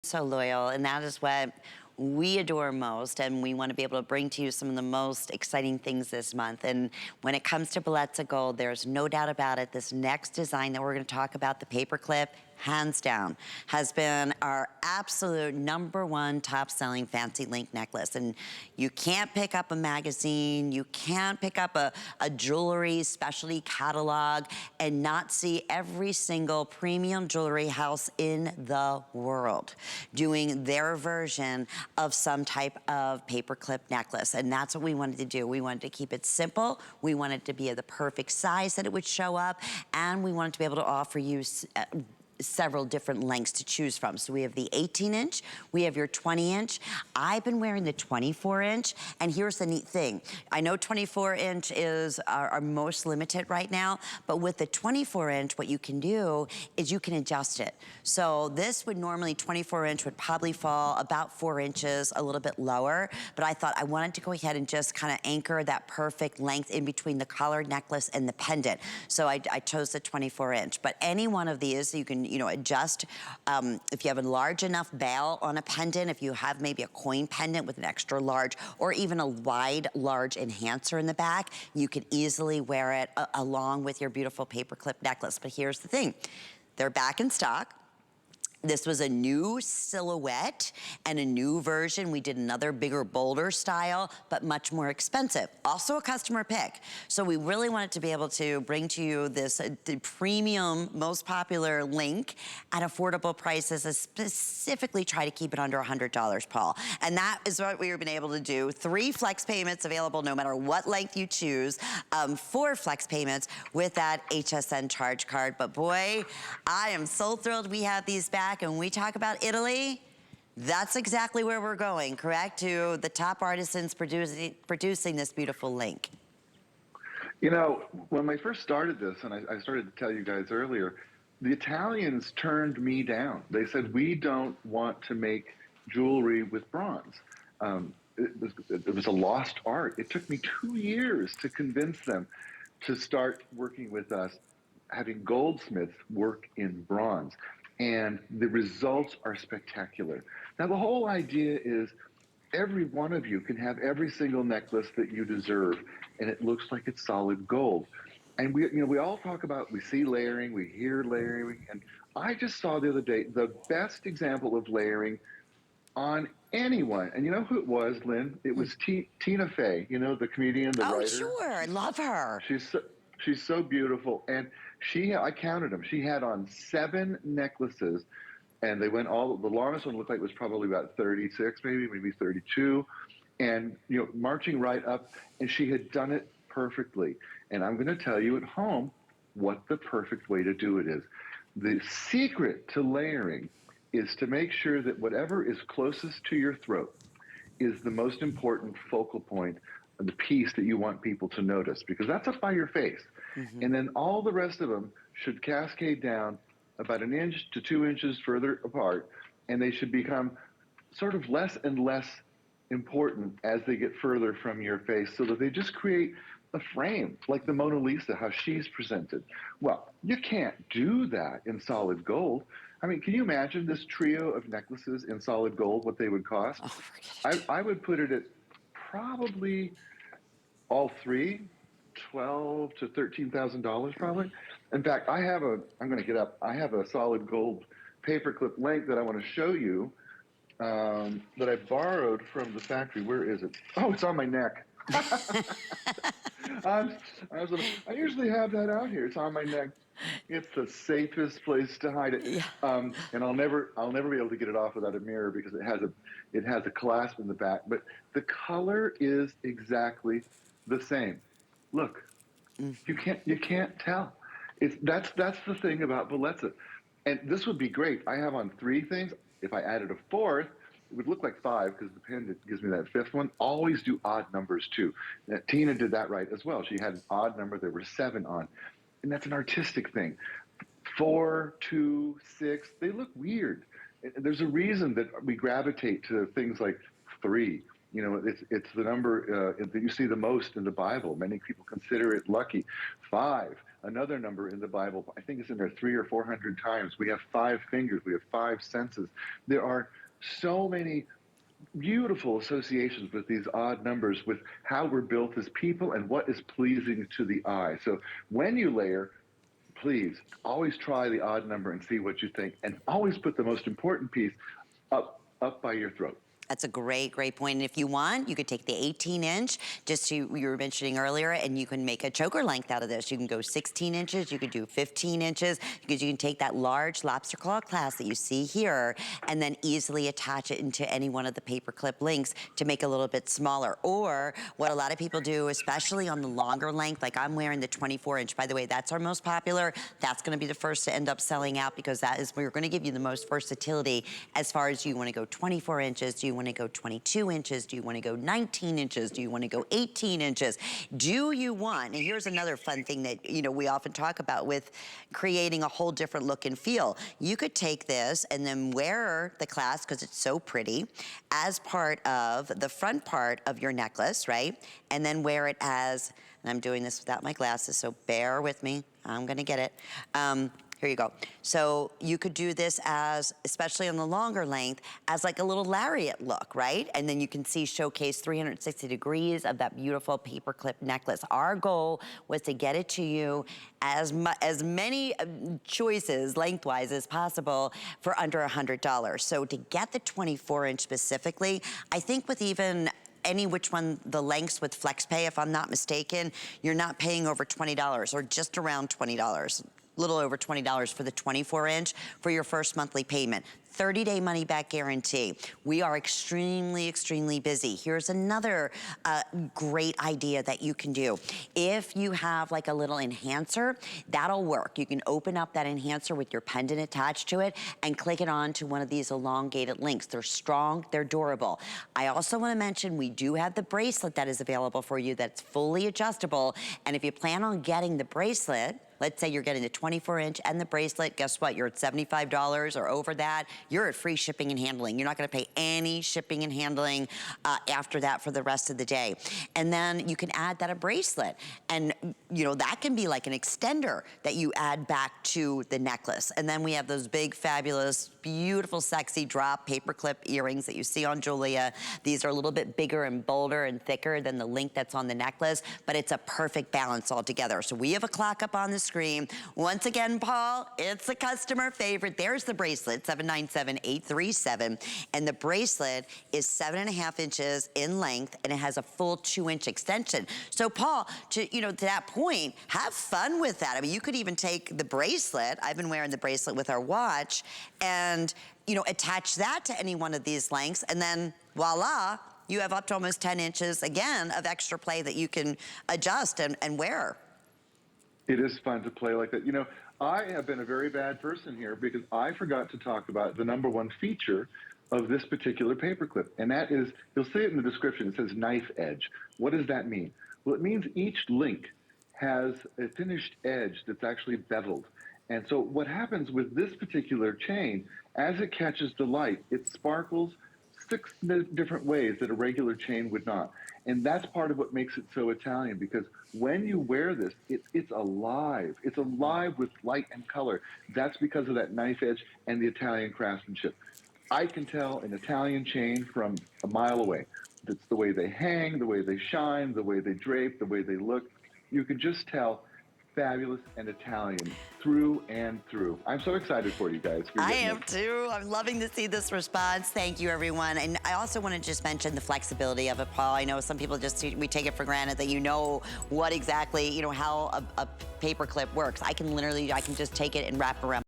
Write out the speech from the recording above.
So loyal, and that is what we adore most, and we want to be able to bring to you some of the most exciting things this month. And when it comes to Bellezza Gold, there's no doubt about it. This next design that we're going to talk about, the paperclip, hands down, has been our absolute #1 top-selling fancy link necklace. And you can't pick up a magazine, you can't pick up a jewelry specialty catalog and not see every single premium jewelry house in the world doing their version of some type of paperclip necklace. And that's what we wanted to do. We wanted to keep it simple. We wanted to be of the perfect size that it would show up. And we wanted to be able to offer you several different lengths to choose from. So we have the 18-inch, we have your 20-inch. I've been wearing the 24-inch, and here's the neat thing. I know 24-inch is our most limited right now, but with the 24-inch, what you can do is you can adjust it. So this would normally, 24-inch would probably fall about 4 inches, a little bit lower, but I thought I wanted to go ahead and just kind of anchor that perfect length in between the collared necklace and the pendant. So I chose the 24-inch, but any one of these, you can adjust. If you have a large enough bail on a pendant, if you have maybe a coin pendant with an extra large or even a wide, large enhancer in the back, you can easily wear it along with your beautiful paperclip necklace. But here's the thing, they're back in stock. This was a new silhouette and a new version. We did another bigger, bolder style, but much more expensive. Also a customer pick. So we really wanted to be able to bring to you this the premium, most popular link at affordable prices, and specifically try to keep it under $100, Paul. And that is what we've been able to do. 3 flex payments available no matter what length you choose. 4 flex payments with that HSN charge card. But boy, I am so thrilled we have these back. And when we talk about Italy, that's exactly where we're going, correct? To the top artisans producing this beautiful link. You know, when I first started this, and I started to tell you guys earlier, the Italians turned me down. They said, we don't want to make jewelry with bronze. It was a lost art. It took me 2 years to convince them to start working with us, having goldsmiths work in bronze. And the results are spectacular. Now, the whole idea is every one of you can have every single necklace that you deserve, and it looks like it's solid gold. And we all talk about, we see layering, we hear layering, and I just saw the other day the best example of layering on anyone. And you know who it was, Lynn? It was Tina Fey, the comedian, the writer. Oh, sure, I love her. She's so beautiful, and I counted them. She had on 7 necklaces, and they went the longest one looked like it was probably about 36, maybe 32, and marching right up, and she had done it perfectly. And I'm going to tell you at home what the perfect way to do it is. The secret to layering is to make sure that whatever is closest to your throat is the most important focal point, the piece that you want people to notice, because that's up by your face. Mm-hmm. And then all the rest of them should cascade down about 1 inch to 2 inches further apart, and they should become sort of less and less important as they get further from your face, so that they just create a frame, like the Mona Lisa, how she's presented. Well, you can't do that in solid gold. I mean, can you imagine this trio of necklaces in solid gold, what they would cost? Oh, I would put it at probably all 3, $12,000 to $13,000 probably. In fact, I'm going to get up. I have a solid gold paperclip link that I want to show you that I borrowed from the factory. Where is it? Oh, it's on my neck. I usually have that out here. It's on my neck. It's the safest place to hide it. Yeah. And I'll never be able to get it off without a mirror, because it has a clasp in the back. But the color is exactly the same. Look, you can't tell. That's the thing about Bellezza. And this would be great. I have on 3 things. If I added a 4th, it would look like 5, because the pendant gives me that 5th one. Always do odd numbers too. Tina did that right as well. She had an odd number. There were 7 on. And that's an artistic thing. 4, 2, 6, they look weird. There's a reason that we gravitate to things like 3 You know, it's the number that you see the most in the Bible. Many people consider it lucky. 5, another number in the Bible, I think it's in there 300 or 400 times. We have 5 fingers. We have 5 senses. There are so many beautiful associations with these odd numbers, with how we're built as people and what is pleasing to the eye. So when you layer, please always try the odd number and see what you think, and always put the most important piece up by your throat. That's a great, great point. And if you want, you could take the 18-inch, just you were mentioning earlier, and you can make a choker length out of this. You can go 16 inches, you could do 15 inches, because you can take that large Lobsterclaw clasp that you see here, and then easily attach it into any one of the paperclip links to make it a little bit smaller. Or what a lot of people do, especially on the longer length, like I'm wearing the 24-inch. By the way, that's our most popular. That's gonna be the first to end up selling out, because that is where we're gonna give you the most versatility as far as, you wanna go 24 inches, do you want to go 22 inches? Do you want to go 19 inches? Do you want to go 18 inches? Do you want, and here's another fun thing that, you know, we often talk about with creating a whole different look and feel. You could take this and then wear the clasp, because it's so pretty, as part of the front part of your necklace, right? And then wear it as, and I'm doing this without my glasses, so bear with me. I'm gonna get it. Here you go. So you could do this as, especially on the longer length, as like a little lariat look, right? And then you can see showcase 360 degrees of that beautiful paperclip necklace. Our goal was to get it to you as many choices lengthwise as possible for under $100. So to get the 24-inch specifically, I think with even any which one, the lengths with FlexPay, if I'm not mistaken, you're not paying over $20, or just around $20. Little over $20 for the 24-inch for your first monthly payment. 30-day money-back guarantee. We are extremely, extremely busy. Here's another great idea that you can do. If you have like a little enhancer, that'll work. You can open up that enhancer with your pendant attached to it and click it on to one of these elongated links. They're strong, they're durable. I also want to mention we do have the bracelet that is available for you that's fully adjustable. And if you plan on getting the bracelet, let's say you're getting the 24-inch and the bracelet, guess what? You're at $75 or over that. You're at free shipping and handling. You're not gonna pay any shipping and handling after that for the rest of the day. And then you can add that a bracelet. And you know, that can be like an extender that you add back to the necklace. And then we have those big, fabulous, beautiful, sexy drop paperclip earrings that you see on Julia. These are a little bit bigger and bolder and thicker than the link that's on the necklace, but it's a perfect balance altogether. So we have a clock up on the screen. Once again, Paul, it's a customer favorite. There's the bracelet, 797-837. And the bracelet is 7.5 inches in length, and it has a full 2-inch extension. So Paul, to that point, have fun with that. I mean, you could even take the bracelet. I've been wearing the bracelet with our watch, and attach that to any one of these lengths, and then voila, you have up to almost 10 inches, again, of extra play that you can adjust and wear. It is fun to play like that. You know, I have been a very bad person here because I forgot to talk about the #1 feature of this particular paperclip. And that is, you'll see it in the description, it says knife edge. What does that mean? Well, it means each link has a finished edge that's actually beveled. And so what happens with this particular chain, as it catches the light, it sparkles 6 different ways that a regular chain would not. And that's part of what makes it so Italian, because when you wear this, it's alive. It's alive with light and color. That's because of that knife edge and the Italian craftsmanship. I can tell an Italian chain from a mile away. That's the way they hang, the way they shine, the way they drape, the way they look. You can just tell fabulous and Italian through and through. I'm so excited for you guys. I am too. I'm loving to see this response. Thank you, everyone. And I also want to just mention the flexibility of it, Paul. I know some people we take it for granted that what exactly, how a paperclip works. I can just take it and wrap around